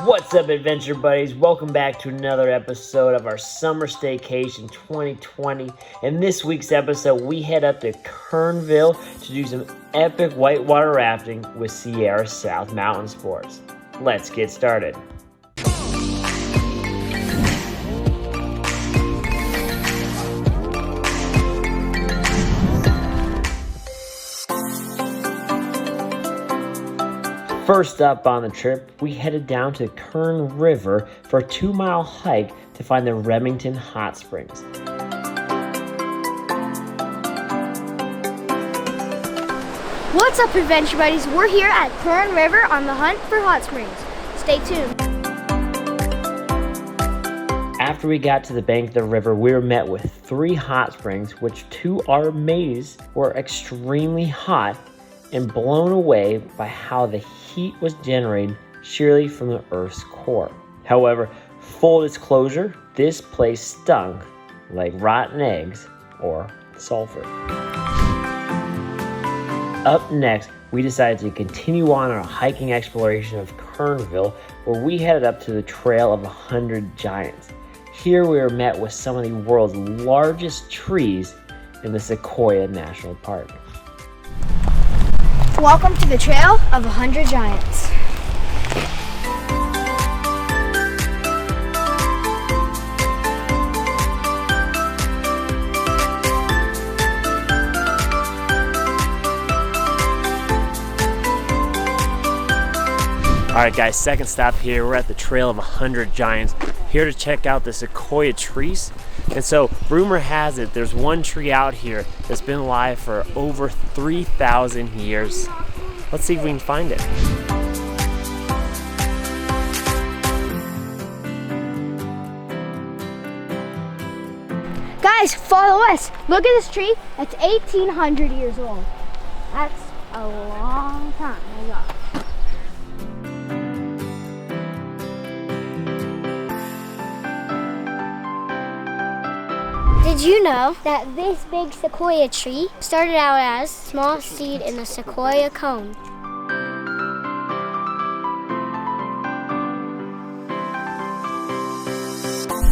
What's up, adventure buddies? Welcome back to another episode of our summer staycation 2020. In this week's episode, we head up to Kernville to do some epic whitewater rafting with Sierra South Mountain Sports. Let's get started. First up on the trip, we headed down to Kern River for a 2-mile hike to find the Remington Hot Springs. What's up, adventure buddies? We're here at Kern River on the hunt for hot springs. Stay tuned. After we got to the bank of the river, we were met with 3 hot springs, which to our amaze were extremely hot and blown away by how the heat was generated sheerly from the Earth's core. However, full disclosure, this place stunk like rotten eggs or sulfur. Up next, we decided to continue on our hiking exploration of Kernville, where we headed up to the Trail of 100 Giants. Here we were met with some of the world's largest trees in the Sequoia National Park. Welcome to the Trail of 100 Giants. Alright guys, second stop here. We're at the Trail of 100 Giants, here to check out the sequoia trees. And so, rumor has it, there's one tree out here that's been alive for over 3,000 years. Let's see if we can find it. Guys, follow us. Look at this tree. It's 1,800 years old. That's a long time. Oh my gosh. Did you know that this big sequoia tree started out as a small seed in a sequoia cone?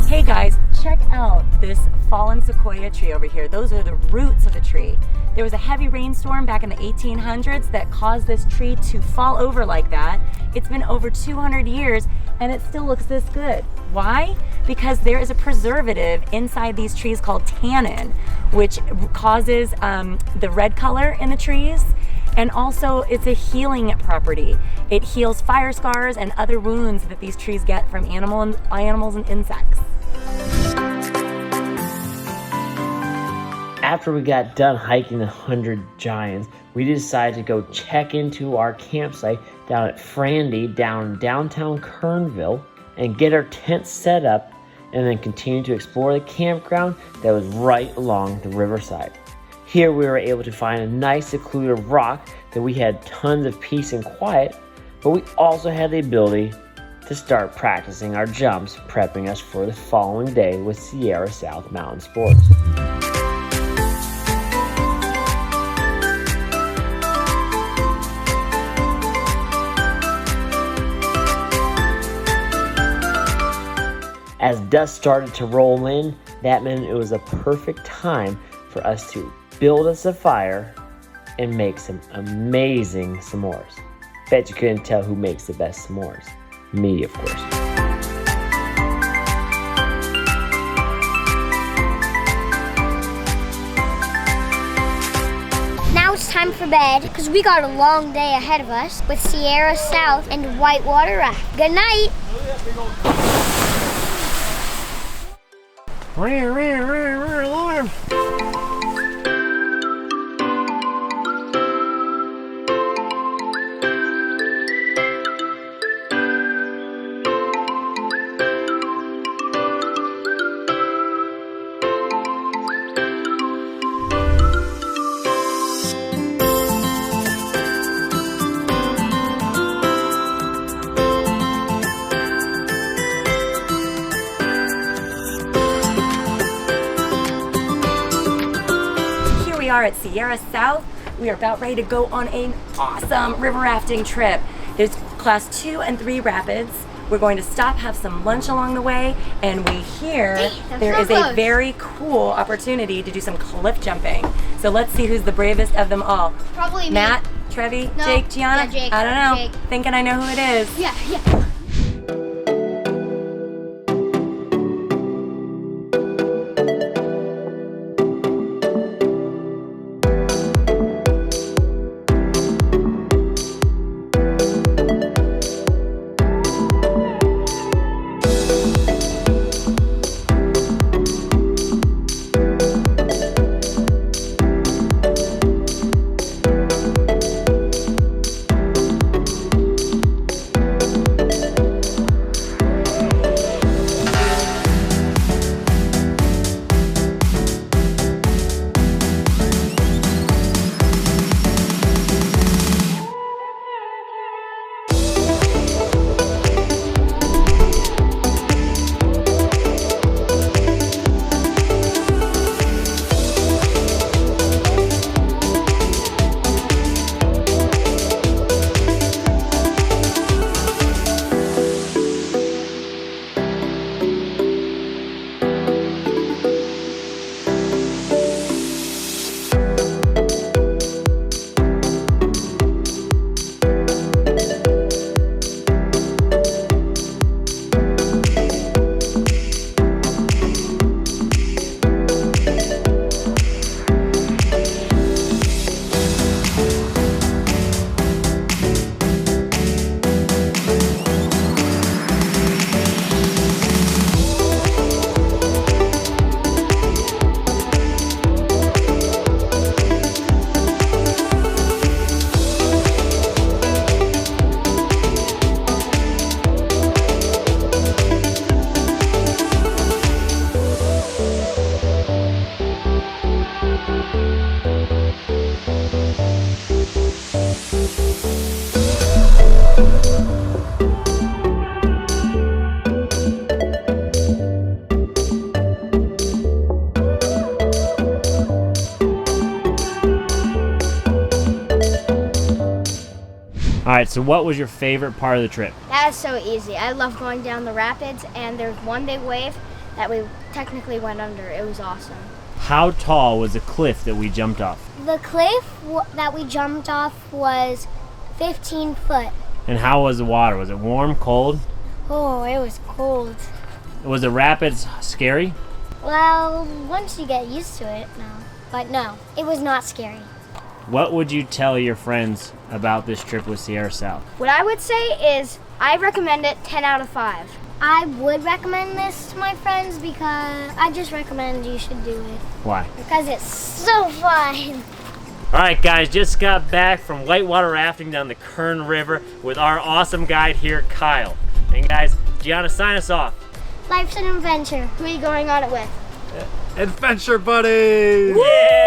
Hey guys, check out this fallen sequoia tree over here. Those are the roots of the tree. There was a heavy rainstorm back in the 1800s that caused this tree to fall over like that. It's been over 200 years and it still looks this good. Why? Because there is a preservative inside these trees called tannin, which causes the red color in the trees. And also it's a healing property. It heals fire scars and other wounds that these trees get from animals and insects. After we got done hiking the 100 Giants, we decided to go check into our campsite down at Grande, downtown Kernville, and get our tent set up, and then continue to explore the campground that was right along the riverside. Here we were able to find a nice secluded rock that we had tons of peace and quiet, but we also had the ability to start practicing our jumps, prepping us for the following day with Sierra South Mountain Sports. As dusk started to roll in, that meant it was a perfect time for us to build us a fire and make some amazing s'mores. Bet you couldn't tell who makes the best s'mores. Me, of course. Now it's time for bed because we got a long day ahead of us with Sierra South and whitewater raft. Good night. Alarm! are at Sierra South. We are about ready to go on an awesome river rafting trip. There's class 2 and 3 rapids. We're going to stop, have some lunch along the way, and we hear there is a close. very cool opportunity to do some cliff jumping. So let's see who's the bravest of them all. Probably me. Matt, Trevi, No. Jake, Gianna? Yeah, Jake. I don't know. Jake. Thinking I know who it is. Yeah. All right, so what was your favorite part of the trip? That is so easy. I love going down the rapids, and there's one big wave that we technically went under. It was awesome. How tall was the cliff that we jumped off? The cliff that we jumped off was 15 foot. And how was the water? Was it warm, cold? Oh, it was cold. Was the rapids scary? Well, once you get used to it, no. But no, it was not scary. What would you tell your friends about this trip with Sierra South? What I would say is I recommend it 10 out of 5. I would recommend this to my friends because I just recommend you should do it. Why? Because it's so fun. All right, guys, just got back from whitewater rafting down the Kern River with our awesome guide here, Kyle. And guys, Gianna, sign us off. Life's an adventure. Who are you going on it with? Adventure buddies! Yeah!